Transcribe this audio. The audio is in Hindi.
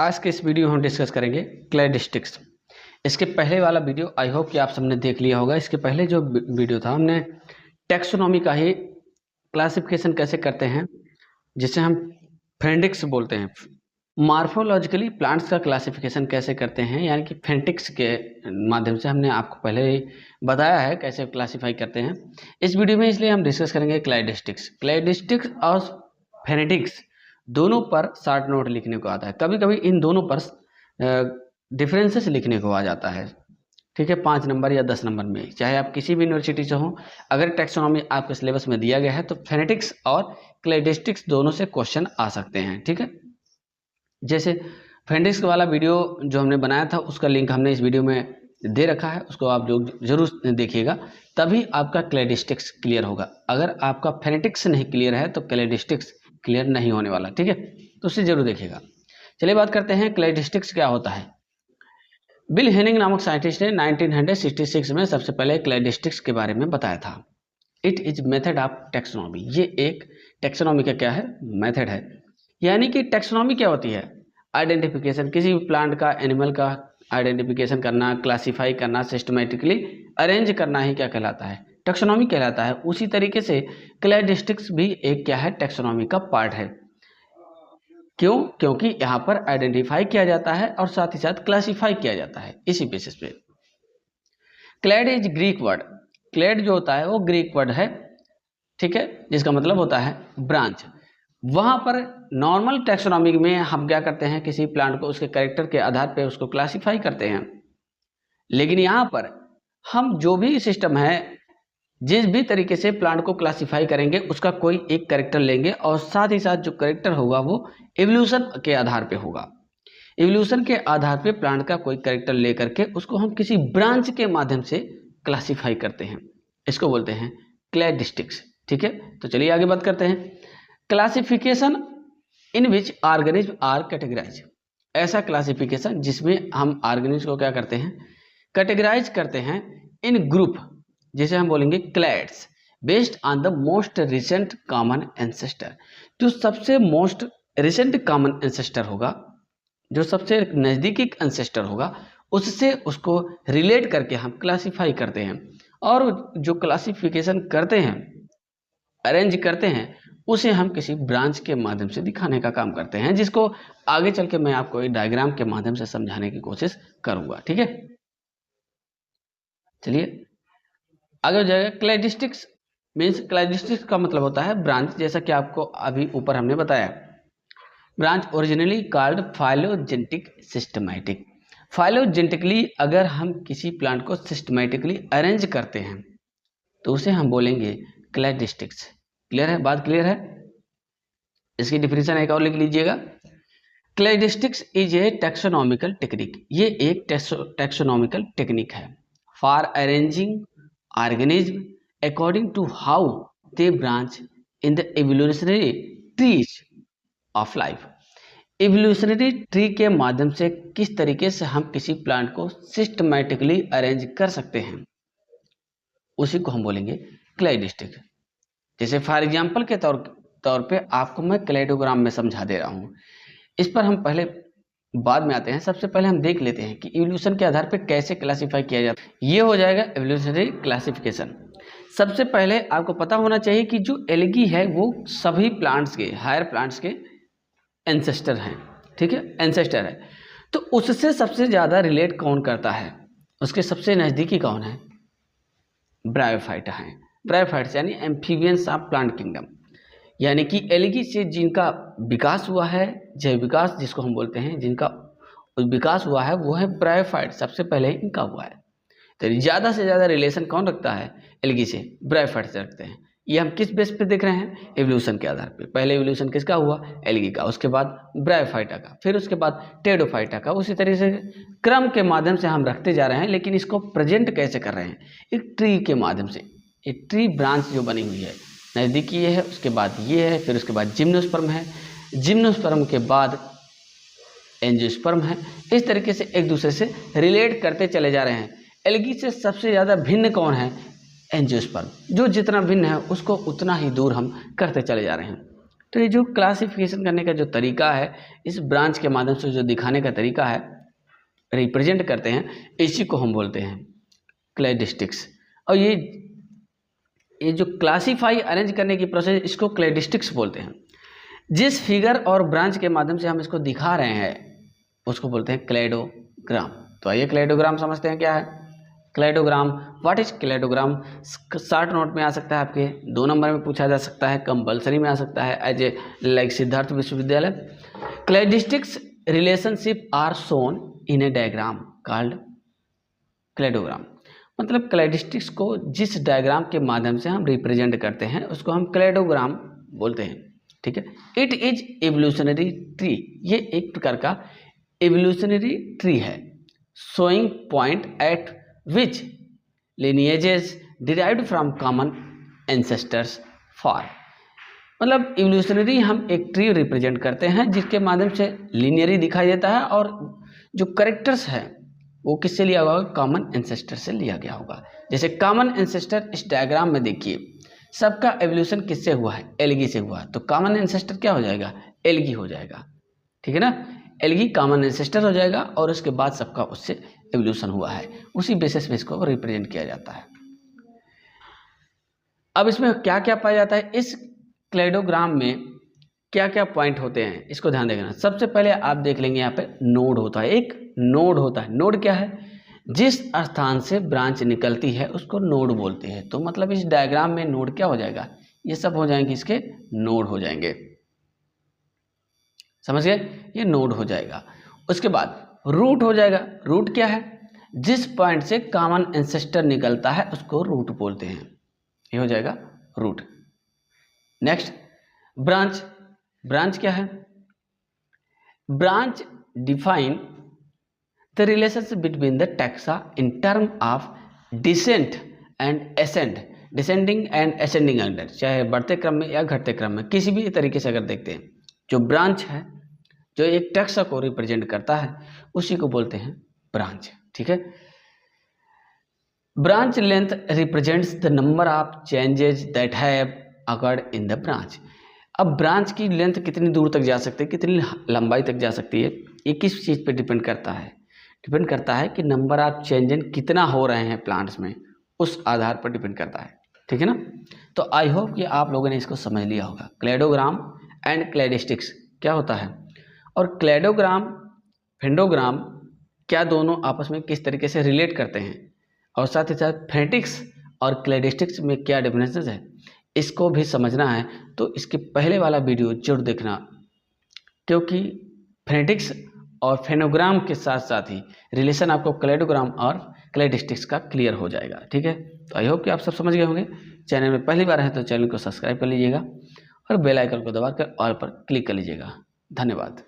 आज के इस वीडियो में हम डिस्कस करेंगे क्लैडिस्टिक्स। इसके पहले वाला वीडियो आई होप कि आप सबने देख लिया होगा। इसके पहले जो वीडियो था हमने टैक्सोनॉमी का ही क्लासिफिकेशन कैसे करते हैं, जिसे हम फेंडिक्स बोलते हैं। मार्फोलॉजिकली प्लांट्स का क्लासिफिकेशन कैसे करते हैं, यानी कि फेंटिक्स के माध्यम से हमने आपको पहले ही बताया है कैसे क्लासीफाई करते हैं। इस वीडियो में इसलिए हम डिस्कस करेंगे क्लैडिस्टिक्स और फेनेटिक्स दोनों पर शॉर्ट नोट लिखने को आता है। कभी कभी इन दोनों पर डिफरेंसेस लिखने को आ जाता है, ठीक है, 5 नंबर या 10 नंबर में, चाहे आप किसी भी यूनिवर्सिटी से हो। अगर टैक्सोनॉमी आपके सिलेबस में दिया गया है तो फेनेटिक्स और क्लैडिस्टिक्स दोनों से क्वेश्चन आ सकते हैं, ठीक है। जैसे फेनेटिक्स वाला वीडियो जो हमने बनाया था उसका लिंक हमने इस वीडियो में दे रखा है, उसको आप लोग जरूर देखिएगा, तभी आपका क्लैडिस्टिक्स क्लियर होगा। अगर आपका फेनेटिक्स नहीं क्लियर है तो क्लैडिस्टिक्स क्लियर नहीं होने वाला, ठीक है, तो उसे जरूर देखिएगा। चलिए बात करते हैं क्लैडिस्टिक्स क्या होता है। बिल हेनिंग नामक साइंटिस्ट ने 1966 में सबसे पहले क्लैडिस्टिक्स के बारे में बताया था। It is method of taxonomy. ये एक टैक्सोनॉमी का क्या है, मेथड है। यानी कि टैक्सोनॉमी क्या होती है, आइडेंटिफिकेशन, किसी भी प्लांट का, एनिमल का आइडेंटिफिकेशन करना, क्लासीफाई करना, सिस्टमेटिकली अरेंज करना ही क्या कहलाता है, टैक्सोनॉमी कहलाता है। उसी तरीके से क्लैडिस्टिक्स भी एक क्या है, टैक्सोनॉमी का पार्ट है। क्यों? क्योंकि यहाँ पर आइडेंटिफाई किया जाता है और साथ ही साथ क्लासीफाई किया जाता है इसी बेसिस पे। Clad is Greek word. Clad जो होता है वो ग्रीक वर्ड है, ठीक है, जिसका मतलब होता है ब्रांच। वहां पर नॉर्मल टैक्सोनॉमी में हम क्या करते हैं, किसी प्लांट को उसके कैरेक्टर के आधार पर उसको क्लासीफाई करते हैं। लेकिन यहाँ पर हम जो भी सिस्टम है, जिस भी तरीके से प्लांट को क्लासीफाई करेंगे उसका कोई एक कैरेक्टर लेंगे और साथ ही साथ जो कैरेक्टर होगा वो एवोल्यूशन के आधार पे होगा। एवोल्यूशन के आधार पे प्लांट का कोई कैरेक्टर लेकर के उसको हम किसी ब्रांच के माध्यम से क्लासीफाई करते हैं, इसको बोलते हैं क्लैडिस्टिक्स, ठीक है। तो चलिए आगे बात करते हैं। Classification in which organism are categorize. ऐसा क्लासिफिकेशन जिसमें हम ऑर्गेनिज्म को क्या करते हैं, कैटेगराइज करते हैं इन ग्रुप, जिसे हम बोलेंगे क्लैड्स, based on the most recent common ancestor. जो सबसे मोस्ट रिसेंट कॉमन एंसेस्टर होगा, जो सबसे नज़दीकी एंसेस्टर होगा, उससे उसको रिलेट करके हम क्लासीफाई करते हैं। और जो क्लासिफिकेशन करते हैं, अरेंज करते हैं, उसे हम किसी ब्रांच के माध्यम से दिखाने का काम करते हैं, जिसको आगे चल के मैं आपको एक डायग्राम के माध्यम से समझाने की कोशिश करूंगा, ठीक है। चलिए आगे हो जाएगा। क्लैडिस्टिक्स मीन्स, क्लैडिस्टिक्स का मतलब होता है ब्रांच, जैसा कि आपको अभी ऊपर हमने बताया। Branch originally called phylogenetic systematic. Phylogenetically अगर हम किसी प्लांट को सिस्टमैटिकली अरेंज करते हैं तो उसे हम बोलेंगे क्लैडिस्टिक्स। क्लियर है, बात क्लियर है। इसकी डिफिनेशन एक और लिख लीजिएगा। Cladistics is a taxonomical technique. ये एक टैक्सोनॉमिकल टेक्निक है for arranging organism according to how they branch in the evolutionary trees of life। evolutionary tree के माध्यम से किस तरीके से हम किसी प्लांट को सिस्टमैटिकली अरेंज कर सकते हैं, उसी को हम बोलेंगे क्लैडिस्टिक। जैसे फॉर एग्जांपल के तौर पे आपको मैं क्लैडोग्राम में समझा दे रहा हूँ। इस पर हम पहले बाद में आते हैं। सबसे पहले हम देख लेते हैं कि इवोल्यूशन के आधार पर कैसे क्लासीफाई किया जाता है। ये हो जाएगा एवोल्यूशनरी क्लासिफिकेशन। सबसे पहले आपको पता होना चाहिए कि जो एल्गी है वो सभी प्लांट्स के, हायर प्लांट्स के एंसेस्टर हैं, ठीक है, एंसेस्टर है। तो उससे सबसे ज़्यादा रिलेट कौन करता है, उसके सबसे नज़दीकी कौन है, ब्रायोफाइटा हैं। ब्रायोफाइट्स यानी एम्फीबियंस ऑफ प्लांट किंगडम, यानी कि एल्गी से जिनका विकास हुआ है, जैव विकास जिसको हम बोलते हैं, जिनका विकास हुआ है वो है ब्रायोफाइट, सबसे पहले इनका हुआ है। तो ज़्यादा से ज़्यादा रिलेशन कौन रखता है एल्गी से, ब्रायोफाइट से रखते हैं। ये हम किस बेस पे देख रहे हैं, एवोल्यूशन के आधार पे। पहले एवोल्यूशन किसका हुआ, एल्गी का, उसके बाद ब्रायोफाइटा का, फिर उसके बाद टेडोफाइटा का। उसी तरीके से क्रम के माध्यम से हम रखते जा रहे हैं। लेकिन इसको प्रेजेंट कैसे कर रहे हैं, एक ट्री के माध्यम से। एक ट्री ब्रांच जो बनी हुई है, नज़दीकी ये है, उसके बाद ये है, फिर उसके बाद जिम्नोस्पर्म है, जिम्नोस्पर्म के बाद एंजियोस्पर्म है। इस तरीके से एक दूसरे से रिलेट करते चले जा रहे हैं। एल्गी से सबसे ज़्यादा भिन्न कौन है, एंजियोस्पर्म। जो जितना भिन्न है उसको उतना ही दूर हम करते चले जा रहे हैं। तो ये जो क्लासिफिकेशन करने का जो तरीका है, इस ब्रांच के माध्यम से जो दिखाने का तरीका है, रिप्रेजेंट करते हैं, इसी को हम बोलते हैं क्लैडिस्टिक्स। और ये जो क्लासीफाई अरेंज करने की प्रोसेस, इसको क्लैडिस्टिक्स बोलते हैं। जिस फिगर और ब्रांच के माध्यम से हम इसको दिखा रहे हैं उसको बोलते हैं क्लैडोग्राम। तो आइए क्लैडोग्राम समझते हैं क्या है cladogram. What is cladogram? Short note में आ सकता है, आपके 2 नंबर में पूछा जा सकता है, कंपलसरी में आ सकता है as a like Siddharth Vishwavidyalaya. Cladistics relationship are shown in a diagram called cladogram. मतलब क्लैडिस्टिक्स को जिस डायग्राम के माध्यम से हम रिप्रेजेंट करते हैं उसको हम क्लैडोग्राम बोलते हैं, ठीक है। इट इज एवोल्यूशनरी ट्री, ये एक प्रकार का एवोल्यूशनरी ट्री है। Showing point at which lineages derived from common ancestors for. मतलब एवोल्यूशनरी हम एक ट्री रिप्रेजेंट करते हैं जिसके माध्यम से लिनियरी दिखाई देता है और जो करेक्टर्स है वो किससे लिया हुआ होगा? कॉमन एंसेस्टर से लिया गया होगा। जैसे कॉमन एंसेस्टर इस डायग्राम में देखिए, सबका एवोल्यूशन किससे हुआ है? एल्गी से हुआ है। तो कॉमन एंसेस्टर क्या हो जाएगा? एल्गी हो जाएगा, ठीक है ना। एल्गी कॉमन एंसेस्टर हो जाएगा और उसके बाद सबका उससे एवोल्यूशन हुआ है, उसी बेसिस पे इसको रिप्रेजेंट किया जाता है। अब इसमें क्या क्या पाया जाता है? इस क्लैडोग्राम में क्या क्या पॉइंट होते हैं इसको ध्यान देखना। सबसे पहले आप देख लेंगे यहाँ पे नोड होता है, एक नोड होता है। नोड क्या है? जिस स्थान से ब्रांच निकलती है उसको नोड बोलते हैं। तो मतलब इस डायग्राम में नोड क्या हो जाएगा? ये सब हो जाएंगे, इसके नोड हो जाएंगे, समझ गए? ये नोड हो जाएगा। उसके बाद रूट हो जाएगा। रूट क्या है? जिस पॉइंट से कॉमन एंसेस्टर निकलता है उसको रूट बोलते हैं, ये हो जाएगा रूट। Next branch. ब्रांच क्या है? Branch define the relationship between the taxa in term of descent and ascend, descending and ascending order, चाहे बढ़ते क्रम में या घटते क्रम में, किसी भी तरीके से अगर देखते हैं, जो ब्रांच है जो एक टैक्सा को रिप्रेजेंट करता है उसी को बोलते हैं ब्रांच, ठीक है। Branch length represents the number of changes that have occurred in the branch. अब ब्रांच की लेंथ कितनी दूर तक जा सकती है, कितनी लंबाई तक जा सकती है, ये किस चीज़ पे डिपेंड करता है? डिपेंड करता है कि नंबर ऑफ चेंजेस कितना हो रहे हैं प्लांट्स में, उस आधार पर डिपेंड करता है, ठीक है ना। तो आई होप कि आप लोगों ने इसको समझ लिया होगा। क्लैडोग्राम एंड क्लैडिस्टिक्स क्या होता है और क्लैडोग्राम फेंडोग्राम क्या दोनों आपस में किस तरीके से रिलेट करते हैं, और साथ ही साथ फेनेटिक्स और क्लैडिस्टिक्स में क्या डिफरेंसेस है, इसको भी समझना है तो इसके पहले वाला वीडियो जरूर देखना, क्योंकि फेनेटिक्स और फेनोग्राम के साथ साथ ही रिलेशन आपको क्लैडोग्राम और क्लैडिस्टिक्स का क्लियर हो जाएगा, ठीक है। तो आई होप कि आप सब समझ गए होंगे। चैनल में पहली बार है तो चैनल को सब्सक्राइब कर लीजिएगा और बेल आइकन को दबाकर ऑल पर क्लिक कर लीजिएगा। धन्यवाद।